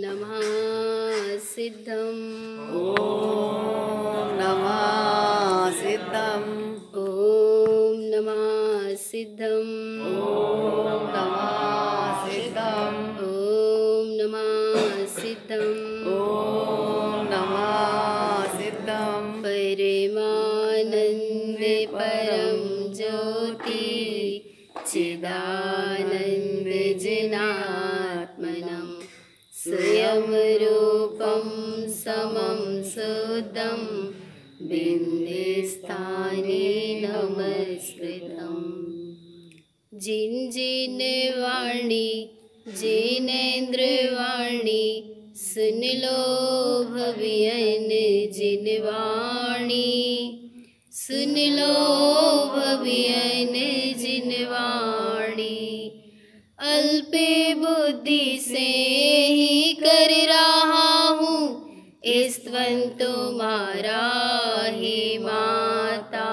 नमः सिद्धं। ओम नमः सिद्धं। ओम नमः सिद्धं। ओम नमः सिद्धं। ओम नमः सिद्धं। ओम नमः सिद्धं। परमानंद परम ज्योति चिदानंद जनात्मनं स्वयं रूपं समं शुद्धं बिंदुस्थाने नमस्कृतम्। जिन जिन वाणी जिनेन्द्र वाणी सुन लो भवियन जिन वाणी सुन लो भवियन जिन वाणी। अल्पे बुद्धि से ही कर रहा हूँ स्तवन तुम्हारा ही माता।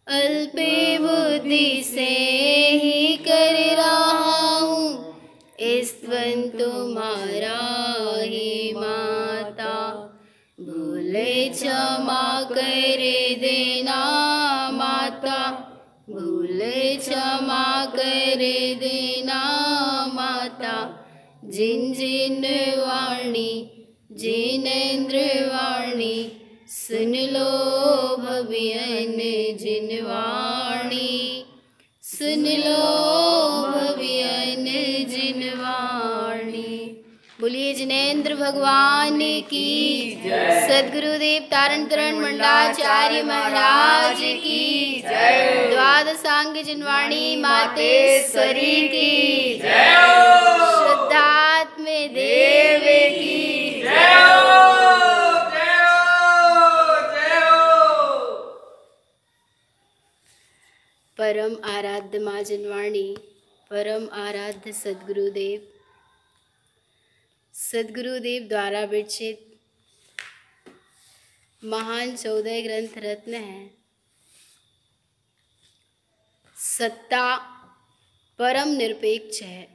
अल्पे बुद्धि से ही कर रहा हूँ स्तवन तुम्हारा ही माता। भूले क्षमा कर देना माता। भूले क्षमा कर देना माता। जिन जिन वाणी जिनेन्द्र वाणी सुन लो भवियन जिन वाणी सुन लो भवियन जिन वाणी। बोलिए जिनेन्द्र भगवान की जय। सद्गुरुदेव तारण तरण मंडलाचार्य महाराज की जय। द्वादशांग जिनवाणी मातेश्वरी की जय। शुद्धात्म देव की जय। परम आराध्य माँ जिनवाणी परम आराध्य सद्गुरुदेव सद्गुरुदेव द्वारा विरचित महान 14 ग्रंथ रत्न है। सत्ता परम निरपेक्ष है।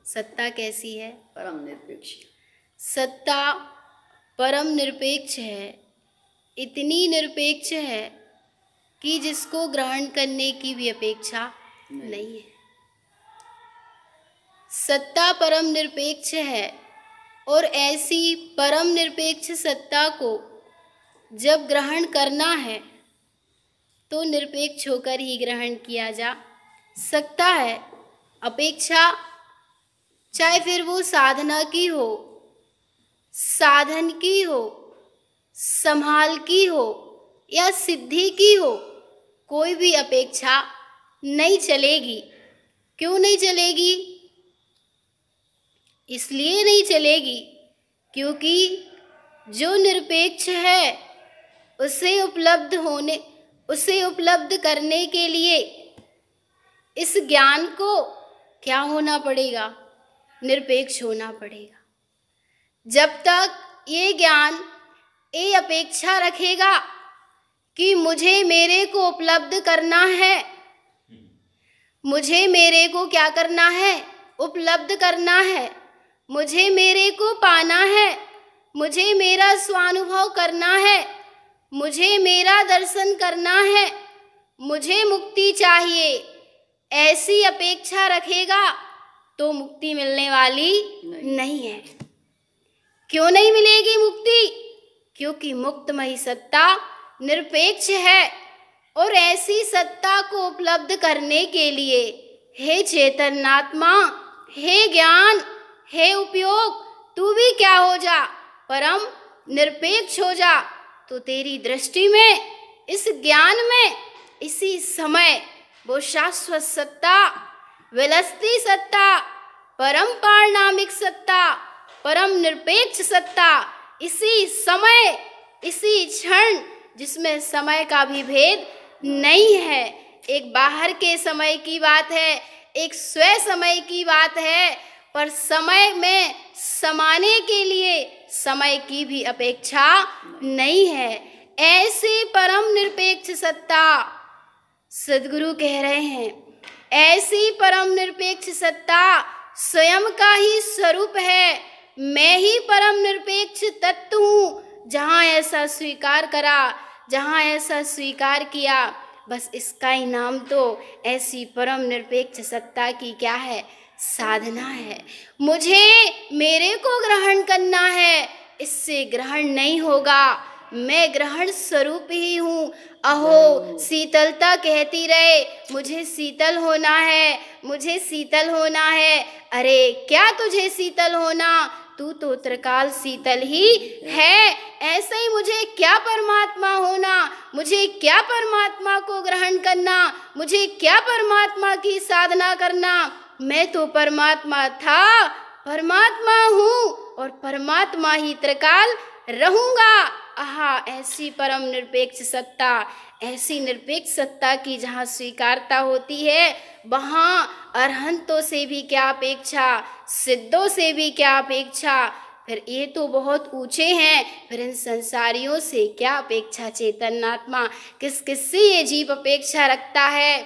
सत्ता कैसी है? परम निरपेक्ष। सत्ता परम निरपेक्ष है। इतनी निरपेक्ष है कि जिसको ग्रहण करने की भी अपेक्षा नहीं है। सत्ता परम निरपेक्ष है और ऐसी परम निरपेक्ष सत्ता को जब ग्रहण करना है तो निरपेक्ष होकर ही ग्रहण किया जा सकता है। अपेक्षा चाहे फिर वो साधना की हो, साधन की हो, संभाल की हो या सिद्धि की हो, कोई भी अपेक्षा नहीं चलेगी। क्यों नहीं चलेगी? इसलिए नहीं चलेगी क्योंकि जो निरपेक्ष है उसे उपलब्ध करने के लिए इस ज्ञान को क्या होना पड़ेगा? निरपेक्ष होना पड़ेगा। जब तक ये ज्ञान ये अपेक्षा रखेगा कि मुझे मेरे को उपलब्ध करना है, मुझे मेरे को क्या करना है? उपलब्ध करना है, मुझे मेरे को पाना है, मुझे मेरा स्वानुभव करना है, मुझे मेरा दर्शन करना है, मुझे मुक्ति चाहिए, ऐसी अपेक्षा रखेगा तो मुक्ति मिलने वाली नहीं है। क्यों नहीं मिलेगी मुक्ति? क्योंकि मुक्तमयी सत्ता निरपेक्ष है और ऐसी सत्ता को उपलब्ध करने के लिए हे चैतन्यात्मा, हे ज्ञान, हे उपयोग, तू भी क्या हो जा? परम निरपेक्ष हो जा। तो तेरी दृष्टि में, इस ज्ञान में, इसी समय वो शाश्वत सत्ता, विलसती सत्ता, परम पारणामिक सत्ता, परम निरपेक्ष सत्ता, इसी समय, इसी क्षण जिसमें समय का भी भेद नहीं है। एक बाहर के समय की बात है, एक स्वयं समय की बात है, पर समय में समाने के लिए समय की भी अपेक्षा नहीं है। ऐसे परम निरपेक्ष सत्ता सद्गुरु कह रहे हैं, ऐसी परम निरपेक्ष सत्ता स्वयं का ही स्वरूप है। मैं ही परम निरपेक्ष तत्व हूँ। जहाँ ऐसा स्वीकार करा, जहाँ ऐसा स्वीकार किया, बस इसका ही नाम तो ऐसी परम निरपेक्ष सत्ता की क्या है? साधना है। मुझे मेरे को ग्रहण करना है, इससे ग्रहण नहीं होगा। मैं ग्रहण स्वरूप ही हूँ। अहो शीतलता कहती रहे, मुझे शीतल होना है, मुझे शीतल होना है। अरे क्या तुझे शीतल होना, तू तो त्रिकाल शीतल ही है। ऐसे ही मुझे क्या परमात्मा होना, मुझे क्या परमात्मा को ग्रहण करना, मुझे क्या परमात्मा की साधना करना। मैं तो परमात्मा था, परमात्मा हूँ और परमात्मा ही त्रिकाल रहूँगा। आहा, ऐसी परम निरपेक्ष सत्ता, ऐसी निरपेक्ष सत्ता की जहाँ स्वीकारता होती है, वहाँ अरहंतों से भी क्या अपेक्षा, सिद्धों से भी क्या अपेक्षा। फिर ये तो बहुत ऊंचे हैं, फिर इन संसारियों से क्या अपेक्षा। चैतन्यात्मा किस किस से ये जीव अपेक्षा रखता है?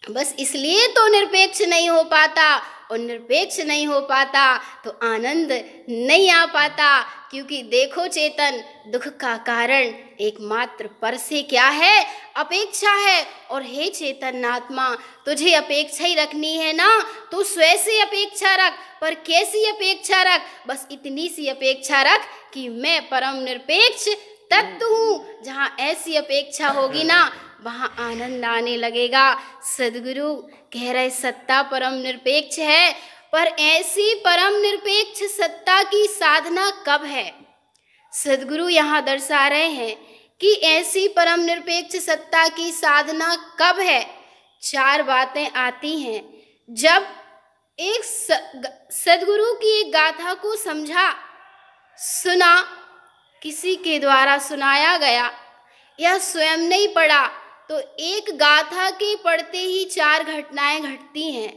बस इसलिए तो निरपेक्ष नहीं हो पाता, और निरपेक्ष नहीं हो पाता तो आनंद नहीं आ पाता। क्योंकि देखो चेतन, दुख का कारण एकमात्र पर से क्या है? अपेक्षा है। और हे चैतन्यात्मा, तुझे अपेक्षा ही रखनी है ना, तो स्वयं से अपेक्षा रख। पर कैसी अपेक्षा रख? बस इतनी सी अपेक्षा रख कि मैं परम निरपेक्ष तत्व हूँ। जहाँ ऐसी अपेक्षा होगी ना, वहाँ आनंद आने लगेगा। सद्गुरु कह रहे सत्ता परम निरपेक्ष है, पर ऐसी परम निरपेक्ष सत्ता की साधना कब है? सद्गुरु यहाँ दर्शा रहे हैं कि ऐसी परम निरपेक्ष सत्ता की साधना कब है। 4 बातें आती हैं। जब एक सद्गुरु की एक गाथा को समझा, सुना, किसी के द्वारा सुनाया गया या स्वयं नहीं पढ़ा, तो एक गाथा के पढ़ते ही 4 घटनाएं घटती हैं।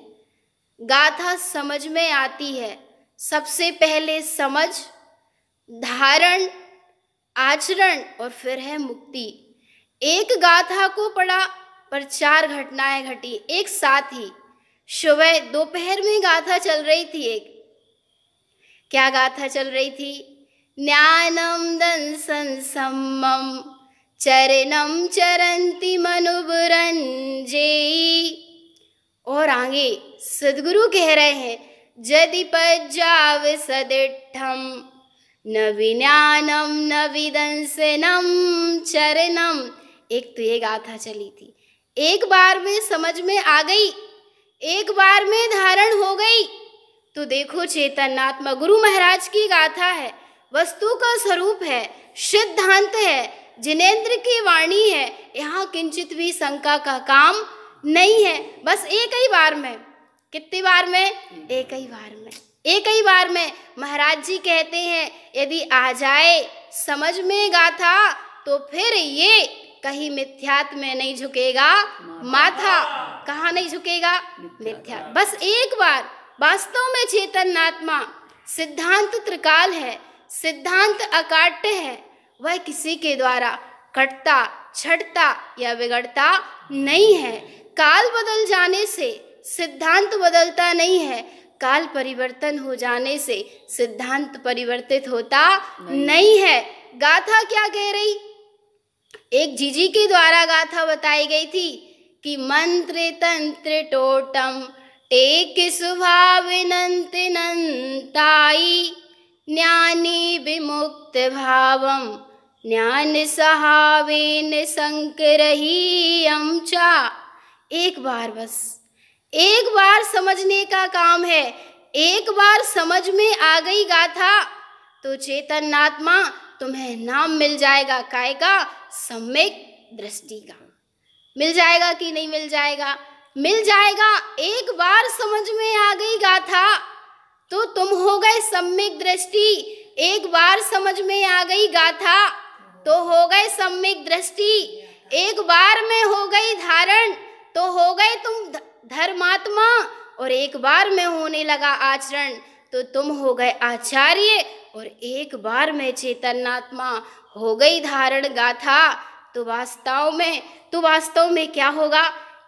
गाथा समझ में आती है। सबसे पहले समझ, धारण, आचरण और फिर है मुक्ति। एक गाथा को पढ़ा पर 4 घटनाएं घटी एक साथ ही। सुबह दोपहर में गाथा चल रही थी। एक क्या गाथा चल रही थी? ज्ञानम दंसन सम्मम चरणम चरंती मनुबुरंजे। और आगे सद्गुरु कह रहे हैं, यदि पज्जाव सदिठम न विज्ञानम न विदंसनम चरणम। एक तो ये गाथा चली थी, एक बार में समझ में आ गई, एक बार में धारण हो गई। तो देखो चैतन्यात्मा गुरु महाराज की गाथा है, वस्तु का स्वरूप है, सिद्धांत है, जिनेंद्र की वाणी है। यहाँ किंचित भी शंका का काम नहीं है। बस एक ही बार में, कितनी बार में? एक ही बार में, एक ही बार में। महाराज जी कहते हैं, यदि आ जाए समझ में गाथा तो फिर ये कहीं मिथ्यात्व में नहीं झुकेगा माथा। कहाँ नहीं झुकेगा? मिथ्या। बस एक बार। वास्तव में चैतन्यात्मा सिद्धांत त्रिकाल है, सिद्धांत अकाट्य है। वह किसी के द्वारा कटता, छटता या बिगड़ता नहीं है। काल बदल जाने से सिद्धांत बदलता नहीं है, काल परिवर्तन हो जाने से सिद्धांत परिवर्तित होता नहीं है। गाथा क्या कह रही? एक जीजी के द्वारा गाथा बताई गई थी कि मंत्र तंत्र टोटम टेक स्वभाविनंत नंताई ज्ञानी विमुक्त भावम ज्ञान सहावेन संकरही अमचा। एक बार, बस एक बार समझने का काम है। एक बार समझ में आ गई गाथा तो चैतन्यात्मा तुम्हें नाम मिल जाएगा। काय का? सम्यक दृष्टि का। मिल जाएगा कि नहीं मिल जाएगा? मिल जाएगा। एक बार समझ में आ गई गाथा तो तुम हो गए सम्यक दृष्टि। एक बार समझ में आ गई गाथा तो हो गए सम्यक दृष्टि। एक बार में हो गई धारण तो हो गए तुम धर्मात्मा। और एक बार में होने लगा आचरण तो तुम हो गए आचार्य। और एक बार में चैतन्यात्मा हो गई धारण गाथा तो वास्तव में क्या होगा?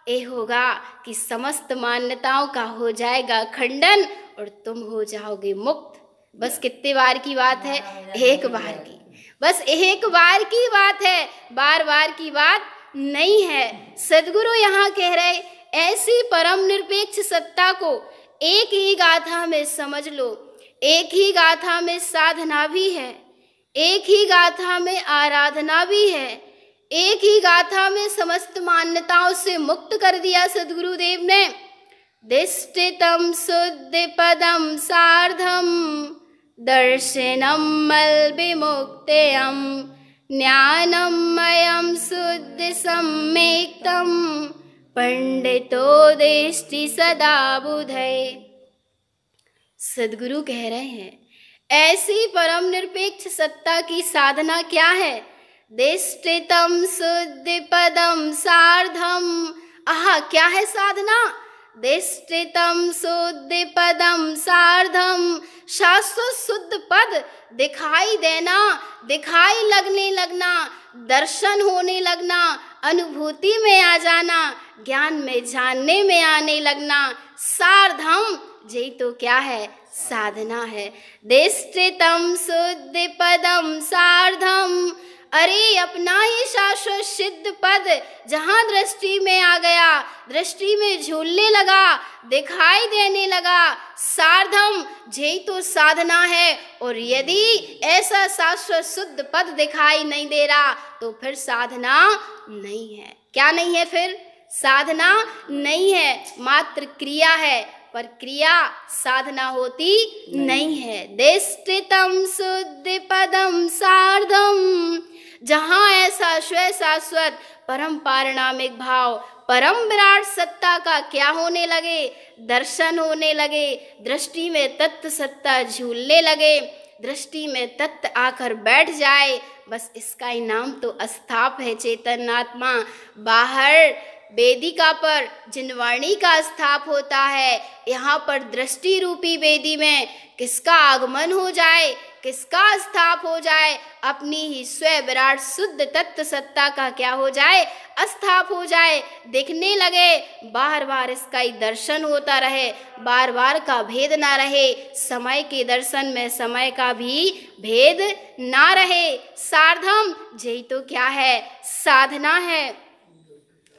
ये होगा कि समस्त मान्यताओं का हो जाएगा खंडन और तुम हो जाओगे मुक्त। बस कितने बार की बात है? एक बार की, बस एक बार की बात है, बार बार की बात नहीं है। सदगुरु यहाँ कह रहे ऐसी परम निरपेक्ष सत्ता को एक ही गाथा में समझ लो। एक ही गाथा में साधना भी है, एक ही गाथा में आराधना भी है, एक ही गाथा में समस्त मान्यताओं से मुक्त कर दिया सदगुरुदेव ने। दिष्टितम शुद्ध पदम सार्धम दर्शनम मल विमुक्तेयम ज्ञानमयम शुद्ध सम्यक्तम पंडितो दृष्टि सदा बुधय। सदगुरु कह रहे हैं ऐसी परम निरपेक्ष सत्ता की साधना क्या है? दिष्टितम शुद्ध पदम सार्धम। आहा, क्या है साधना? दिष्टितम शुद्ध पदम सार्धम, शाश्वत शुद्ध पद दिखाई देना, दिखाई लगना, दर्शन होने लगना, अनुभूति में आ जाना, ज्ञान में जानने में आने लगना। सार्धम, यही तो क्या है? साधना है। दिष्टितम शुद्ध पदम सार्धम, अरे अपना ही शाश्वत सिद्ध पद जहाँ दृष्टि में आ गया, दृष्टि में झूलने लगा, दिखाई देने लगा। सार्धम, यही तो साधना है। और यदि ऐसा शाश्वत शुद्ध पद दिखाई नहीं दे रहा तो फिर साधना नहीं है। क्या नहीं है? फिर साधना नहीं है, मात्र क्रिया है, पर क्रिया साधना होती नहीं है। दिष्टितम शुद्ध पदम सार्धम, जहाँ ऐसा स्वयं शाश्वत परम पारिणामिक भाव, परम विराट सत्ता का क्या होने लगे? दर्शन होने लगे, दृष्टि में तत्व सत्ता झूलने लगे, दृष्टि में तत्व आकर बैठ जाए। बस इसका ही नाम तो अस्थाप है, चेतन आत्मा। बाहर वेदिका पर जिनवाणी का स्थाप होता है, यहाँ पर दृष्टि रूपी वेदी में किसका आगमन हो जाए, किसका स्थाप हो जाए? अपनी ही स्वयं विराट शुद्ध तत्व सत्ता का क्या हो जाए? अस्थाप हो जाए, दिखने लगे। बार बार इसका ही दर्शन होता रहे, बार बार का भेद ना रहे, समय के दर्शन में समय का भी भेद ना रहे। सार्धम, यही तो क्या है? साधना है।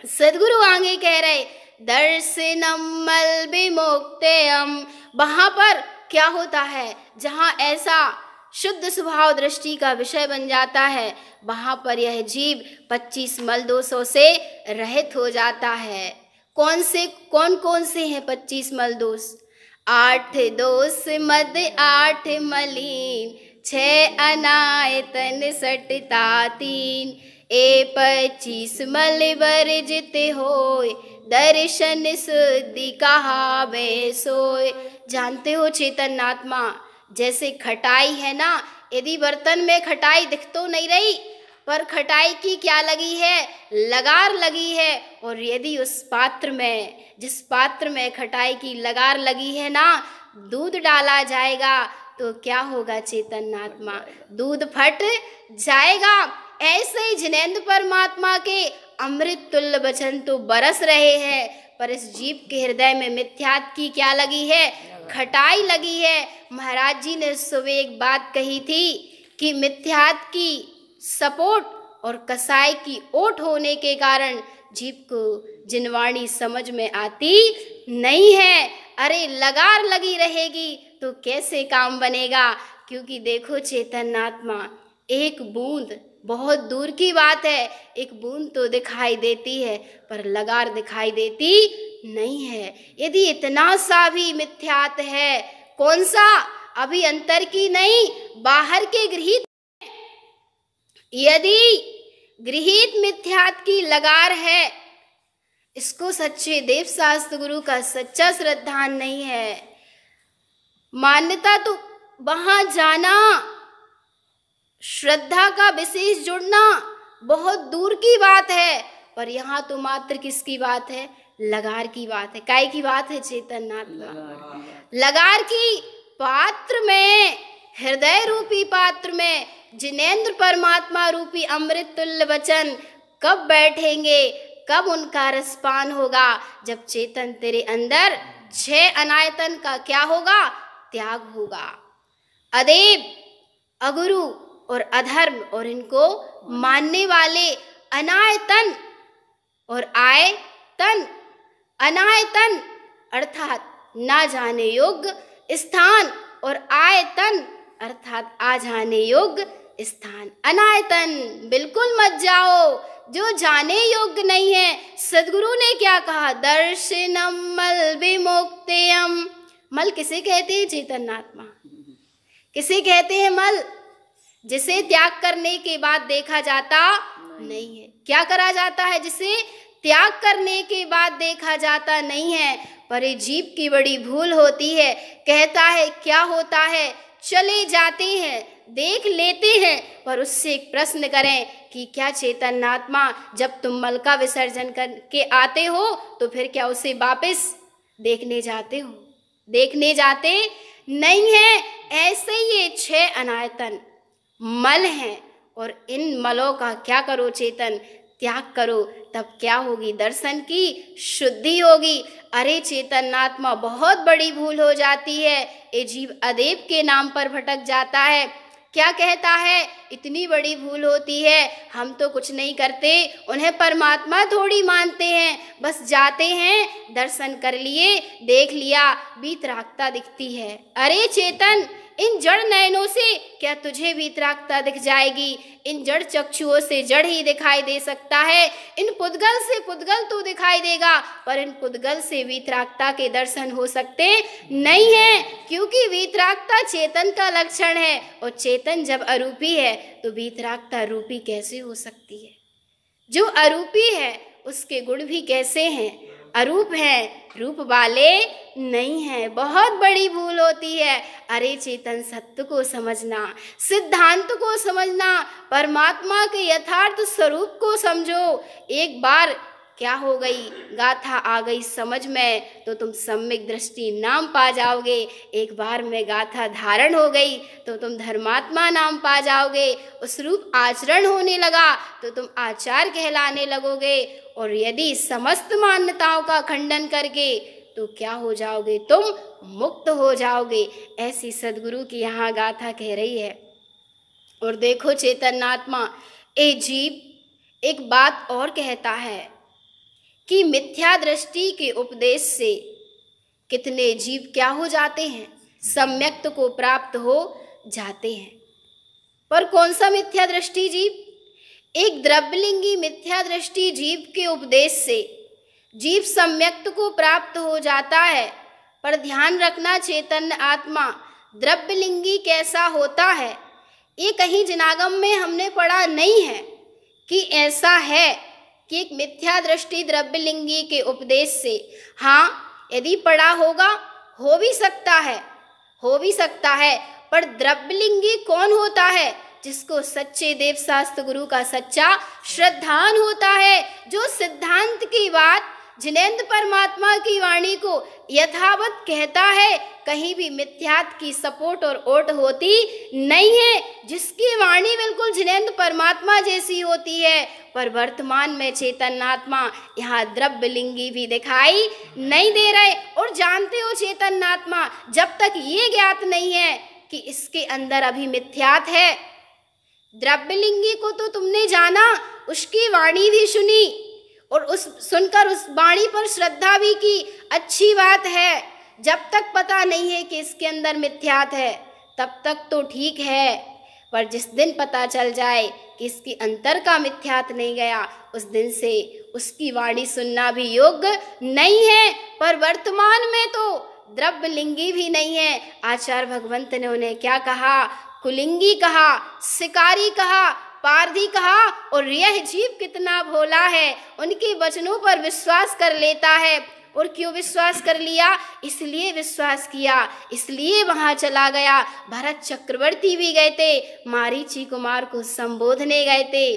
सदगुरु आगे कह रहे दर्शनम मल विमुक्तेयम, वहां पर क्या होता है? जहां ऐसा शुद्ध स्वभाव दृष्टि का विषय बन जाता है, वहां पर यह जीव 25 मल दोषों से रहित हो जाता है। कौन कौन से हैं 25 मल दोष? 8 दोष मद 8 मलिन, 6 अनायतन सटता 3, 25 मल वर्जित होय, दर्शन शुद्धि कहावे सोय। जानते हो चेतन आत्मा, जैसे खटाई है ना, यदि बर्तन में खटाई दिख तो नहीं रही, पर खटाई की क्या लगी है? लगार लगी है। और यदि उस पात्र में, जिस पात्र में खटाई की लगार लगी है ना, दूध डाला जाएगा तो क्या होगा चेतन आत्मा? दूध फट जाएगा। ऐसे ही जिनेंद्र परमात्मा के अमृत तुल्य वचन तो बरस रहे हैं, पर इस जीव के हृदय में मिथ्यात्व की क्या लगी है? खटाई लगी है। महाराज जी ने सुबह एक बात कही थी कि मिथ्यात्व की सपोर्ट और कसाई की ओट होने के कारण जीव को जिनवाणी समझ में आती नहीं है। अरे लगार लगी रहेगी तो कैसे काम बनेगा? क्योंकि देखो चेतन आत्मा, एक बूंद बहुत दूर की बात है, एक बूंद तो दिखाई देती है पर लगार दिखाई देती नहीं है। यदि इतना सा भी मिथ्यात है, कौन सा? अभी अंतर की नहीं, बाहर के गृहीत। यदि गृहीत मिथ्यात की लगार है, इसको सच्चे देव शास्त्र गुरु का सच्चा श्रद्धान नहीं है। मान्यता तो वहां जाना, श्रद्धा का विशेष जुड़ना बहुत दूर की बात है, पर यहाँ तो मात्र किसकी बात है? लगार की बात है। काय की बात है चेतन आत्मा? लगार की। पात्र में, हृदय रूपी पात्र में जिनेंद्र परमात्मा रूपी अमृत तुल्य वचन कब बैठेंगे, कब उनका रसपान होगा? जब चेतन तेरे अंदर 6 अनायतन का क्या होगा? त्याग होगा। अदेव, अगुरु और अधर्म और इनको मानने वाले अनायतन और आयतन, अनायतन अर्थात ना जाने योग्य स्थान और आयतन अर्थात आ जाने योग्य स्थान। अनायतन बिल्कुल मत जाओ, जो जाने योग्य नहीं है। सदगुरु ने क्या कहा? दर्शनम मल विमुक्तयम। मल किसे कहते हैं? चैतन्यात्मा। किसे कहते हैं मल? जिसे त्याग करने के बाद देखा जाता नहीं है। क्या करा जाता है? जिसे त्याग करने के बाद देखा जाता नहीं है। पर ये जीव की बड़ी भूल होती है। कहता है क्या होता है? चले जाते हैं, देख लेते हैं, पर उससे एक प्रश्न करें कि क्या चैतन्यात्मा जब तुम मल का विसर्जन करके आते हो तो फिर क्या उसे वापस देखने जाते हो? देखने जाते नहीं है। ऐसे ये 6 अनायतन मल हैं और इन मलों का क्या करो? चेतन त्याग करो, तब क्या होगी? दर्शन की शुद्धि होगी। अरे चेतनात्मा, बहुत बड़ी भूल हो जाती है। ये जीव अदेव के नाम पर भटक जाता है। क्या कहता है? इतनी बड़ी भूल होती है, हम तो कुछ नहीं करते, उन्हें परमात्मा थोड़ी मानते हैं, बस जाते हैं, दर्शन कर लिए, देख लिया, वीतरागता दिखती है। अरे चेतन, इन जड़ नयनों से क्या तुझे वीतरागता दिख जाएगी? इन जड़ चक्षुओं से जड़ ही दिखाई दे सकता है। इन पुद्गल से पुद्गल तो दिखाई देगा, पर इन पुद्गल से वीतरागता के दर्शन हो सकते नहीं है, क्योंकि वीतरागता चेतन का लक्षण है और चेतन जब अरूपी है तो वीतरागता रूपी कैसे हो सकती है? जो अरूपी है उसके गुण भी कैसे हैं? अरूप हैं, रूप वाले नहीं हैं। बहुत बड़ी भूल होती है। अरे चेतन, सत्य को समझना, सिद्धांत को समझना, परमात्मा के यथार्थ स्वरूप को समझो। एक बार क्या हो गई? गाथा आ गई समझ में तो तुम सम्यक दृष्टि नाम पा जाओगे। एक बार में गाथा धारण हो गई तो तुम धर्मात्मा नाम पा जाओगे। उस रूप आचरण होने लगा तो तुम आचार कहलाने लगोगे। और यदि समस्त मान्यताओं का खंडन करके तो क्या हो जाओगे? तुम मुक्त हो जाओगे। ऐसी सदगुरु की यहाँ गाथा कह रही है। और देखो चैतन्यात्मा, ए जीव एक बात और कहता है कि मिथ्या दृष्टि के उपदेश से कितने जीव क्या हो जाते हैं? सम्यक्त को प्राप्त हो जाते हैं। पर कौन सा मिथ्या दृष्टि जीव? एक द्रव्यलिंगी मिथ्या दृष्टि जीव के उपदेश से जीव सम्यक्त को प्राप्त हो जाता है। पर ध्यान रखना चैतन्य आत्मा, द्रव्यलिंगी कैसा होता है ये कहीं जिनागम में हमने पढ़ा नहीं है कि ऐसा है कि एक मिथ्या दृष्टि द्रव्यलिंगी के उपदेश से, हाँ यदि पढ़ा होगा हो भी सकता है, पर द्रव्यलिंगी कौन होता है? जिसको सच्चे देव शास्त्र गुरु का सच्चा श्रद्धान होता है, जो सिद्धांत की बात जिनेंद्र परमात्मा की वाणी को यथावत कहता है, कहीं भी मिथ्यात की सपोर्ट और ओट होती नहीं है, जिसकी वाणी बिल्कुल जिनेंद्र परमात्मा जैसी होती है। पर वर्तमान में चैतन्यात्मा यहाँ द्रव्यलिंगी भी दिखाई नहीं दे रहे। और जानते हो चैतन्यात्मा, जब तक ये ज्ञात नहीं है कि इसके अंदर अभी मिथ्यात है, द्रव्यलिंगी को तो तुमने जाना, उसकी वाणी भी सुनी और उस सुनकर उस वाणी पर श्रद्धा भी की, अच्छी बात है। जब तक पता नहीं है कि इसके अंदर मिथ्यात है तब तक तो ठीक है, पर जिस दिन पता चल जाए कि इसके अंतर का मिथ्यात नहीं गया, उस दिन से उसकी वाणी सुनना भी योग्य नहीं है। पर वर्तमान में तो द्रव्यलिंगी भी नहीं है। आचार्य भगवंत ने उन्हें क्या कहा? कुलिंगी कहा, शिकारी कहा, पारधी कहा। और यह जीव कितना भोला है, उनके वचनों पर विश्वास कर लेता है। और क्यों विश्वास कर लिया? इसलिए विश्वास किया, इसलिए वहां चला गया। भरत चक्रवर्ती भी गए थे, मारीची कुमार को संबोधने गए थे।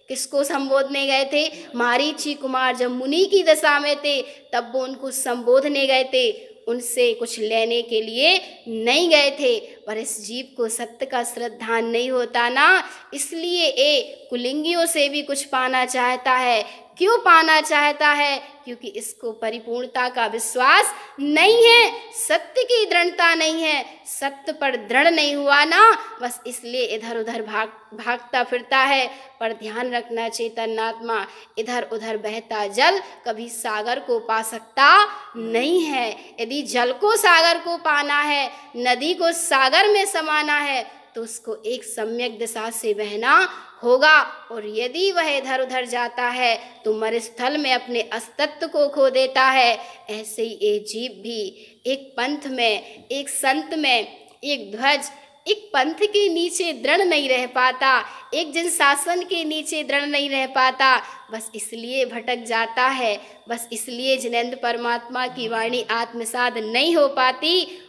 किसको संबोधने गए थे? मारीची कुमार जब मुनि की दशा में थे तब वो उनको संबोधने गए थे, उनसे कुछ लेने के लिए नहीं गए थे। पर इस जीव को सत्य का श्रद्धान नहीं होता ना, इसलिए ये कुलिंगियों से भी कुछ पाना चाहता है। क्यों पाना चाहता है? क्योंकि इसको परिपूर्णता का विश्वास नहीं है, सत्य की दृढ़ता नहीं है, सत्य पर दृढ़ नहीं हुआ ना, बस इसलिए इधर उधर भागता फिरता है। पर ध्यान रखना चैतन्यात्मा, इधर उधर बहता जल कभी सागर को पा सकता नहीं है। यदि जल को सागर को पाना है, नदी को सागर में समाना है, तो उसको एक सम्यक दिशा से बहना होगा। और यदि वह इधर उधर जाता है तो मरुस्थल में अपने अस्तित्व को खो देता है। ऐसे ही एक जीव भी एक पंथ में, एक संत में, एक ध्वज, एक पंथ के नीचे दृढ़ नहीं रह पाता, एक जन शासन के नीचे दृढ़ नहीं रह पाता, बस इसलिए भटक जाता है, बस इसलिए जिनेंद्र परमात्मा की वाणी आत्मसात नहीं हो पाती।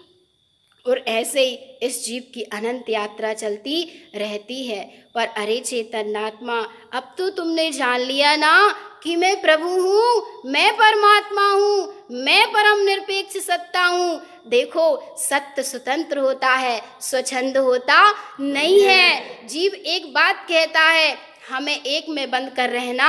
और ऐसे ही इस जीव की अनंत यात्रा चलती रहती है। पर अरे चैतन्यात्मा, अब तो तुमने जान लिया ना कि मैं प्रभु हूँ, मैं परमात्मा हूँ, मैं परम निरपेक्ष सत्ता हूँ। देखो, सत्य स्वतंत्र होता है, स्वच्छंद होता नहीं है। जीव एक बात कहता है, हमें एक में बंद कर रहना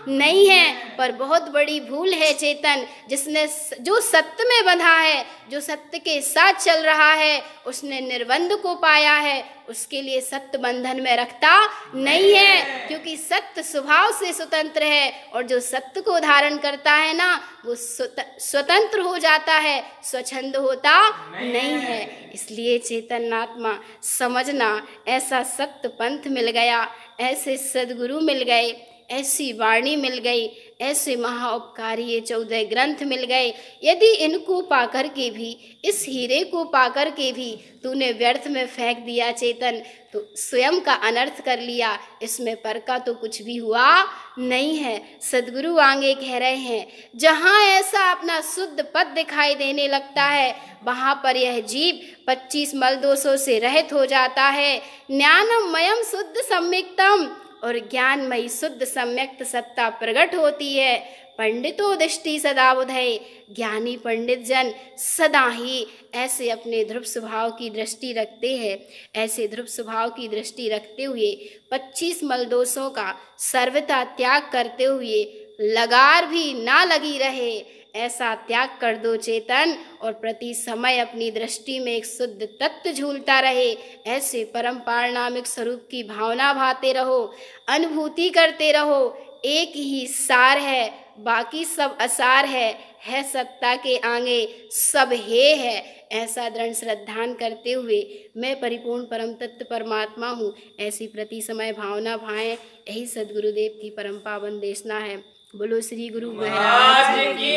नहीं है, पर बहुत बड़ी भूल है चेतन। जिसने जो सत्य में बंधा है, जो सत्य के साथ चल रहा है, उसने निर्बंध को पाया है, उसके लिए सत्य बंधन में रखता नहीं है। क्योंकि सत्य स्वभाव से स्वतंत्र है, और जो सत्य को धारण करता है ना, वो स्वतंत्र हो जाता है, स्वच्छंद होता नहीं है। इसलिए चैतन्यात्मा समझना, ऐसा सत्य पंथ मिल गया, ऐसे सद्गुरु मिल गए, ऐसी वाणी मिल गई, ऐसे महाउपकारी ये 14 ग्रंथ मिल गए। यदि इनको पाकर के भी, इस हीरे को पाकर के भी तूने व्यर्थ में फेंक दिया चेतन, तो स्वयं का अनर्थ कर लिया, इसमें पर का तो कुछ भी हुआ नहीं है। सद्गुरु आगे कह रहे हैं, जहाँ ऐसा अपना शुद्ध पद दिखाई देने लगता है, वहाँ पर यह जीव 25 मल दोषों से रहित हो जाता है। ज्ञानमयम शुद्ध सम्यक्तम, और ज्ञानमयी शुद्ध सम्यक्त सत्ता प्रकट होती है। पंडितो दृष्टि सदा बुधय, ज्ञानी पंडित जन सदा ही ऐसे अपने ध्रुव स्वभाव की दृष्टि रखते हैं। ऐसे ध्रुव स्वभाव की दृष्टि रखते हुए 25 मलदोषों का सर्वथा त्याग करते हुए, लगार भी ना लगी रहे, ऐसा त्याग कर दो चेतन, और प्रति समय अपनी दृष्टि में एक शुद्ध तत्व झूलता रहे। ऐसे परम पारणामिक स्वरूप की भावना भाते रहो, अनुभूति करते रहो। एक ही सार है, बाकी सब असार है सत्ता के आगे सब हे है। ऐसा दृढ़ श्रद्धान करते हुए मैं परिपूर्ण परम तत्व परमात्मा हूँ, ऐसी प्रति समय भावना भाएं। यही सद्गुरुदेव की परम पावन देशना है। बोलो श्री गुरु महाराज की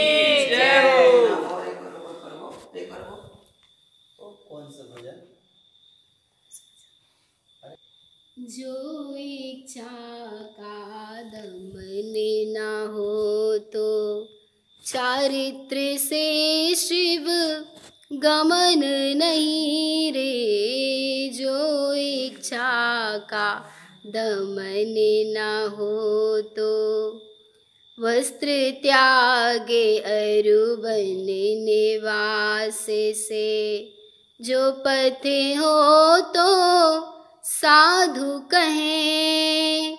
जय हो। कौन सा भजन? जो इच्छा का दमन ना हो तो चारित्र से शिव गमन नहीं रे। जो इच्छा का दमन ना हो तो वस्त्र त्यागे अरुबन निवास से। जो पथ हो तो साधु कहें,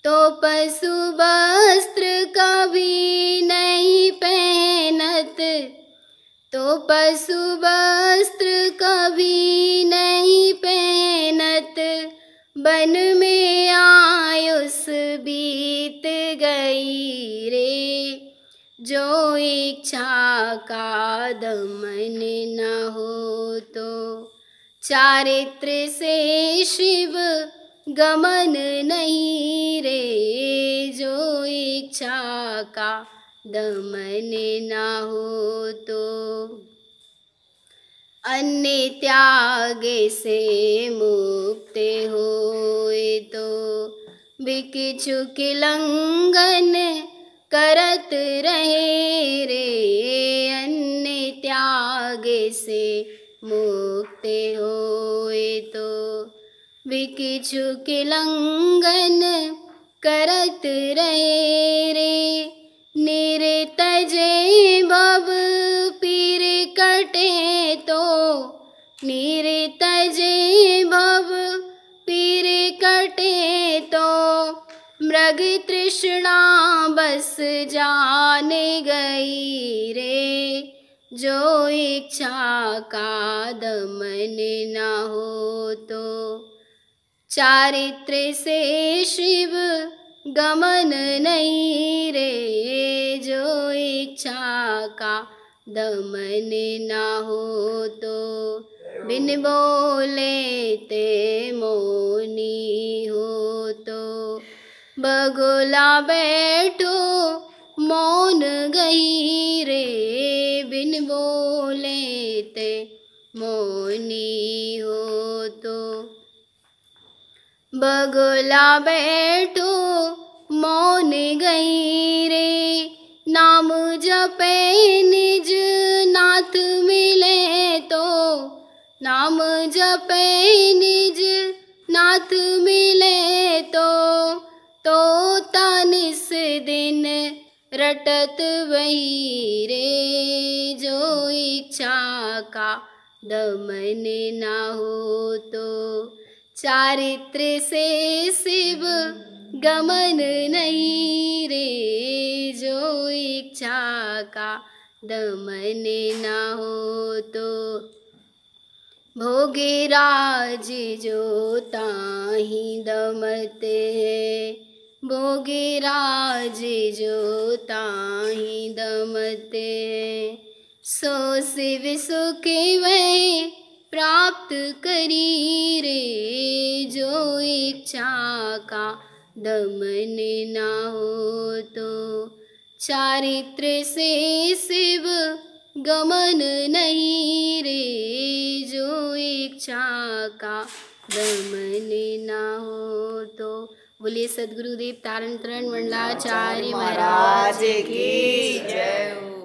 तो पशु वस्त्र कभी नहीं पहनत, तो पशु वस्त्र कभी नहीं पहनत। वन में आयुष बीत गई रे। जो इच्छा का दमन न हो तो चारित्र से शिव गमन नहीं रे। जो इच्छा का दमन न हो तो अन्य त्याग से मुक्त होए तो बिकिछुक लंघन करत रहे रे। अन्य त्याग से मुक्त होए तो बिकिछुक लंघन करत रहे रे। निरतजे भव पीर कटे तो, निरतजे भव पीर कटे तो मृग तृष्णा तृष्णा बस जान गई रे, जो इच्छा का दमन न हो तो। चारित्र से शिव गमन नहीं रे, जो इच्छा का दमन न हो तो। बिन बोले ते मौनी हो तो, बगुला बैठो मौन गई रे, बिन बोले ते मौनी हो तो। बगुला बैठो मौन गई रे, नाम जपे निज नाथ मिले तो। नाम जपे निज नाथ मिले तो, निस दिन रटत वही रे, जो इच्छा का दमन न हो तो। चारित्र से शिव गमन नहीं रे, जो इच्छा का दमन न हो तो। भोगीराज जो ताहि दमते है, भोगीराज जो ताहि दमते है, सो शिव सुख वै प्राप्त करी रे, जो इच्छा का दमन न हो तो। चारित्र से शिव गमन नहीं रे, जो इच्छा का दमन न हो तो। बोलिए सद्गुरुदेव तारण तरण मंडलाचार्य महाराज की जय हो।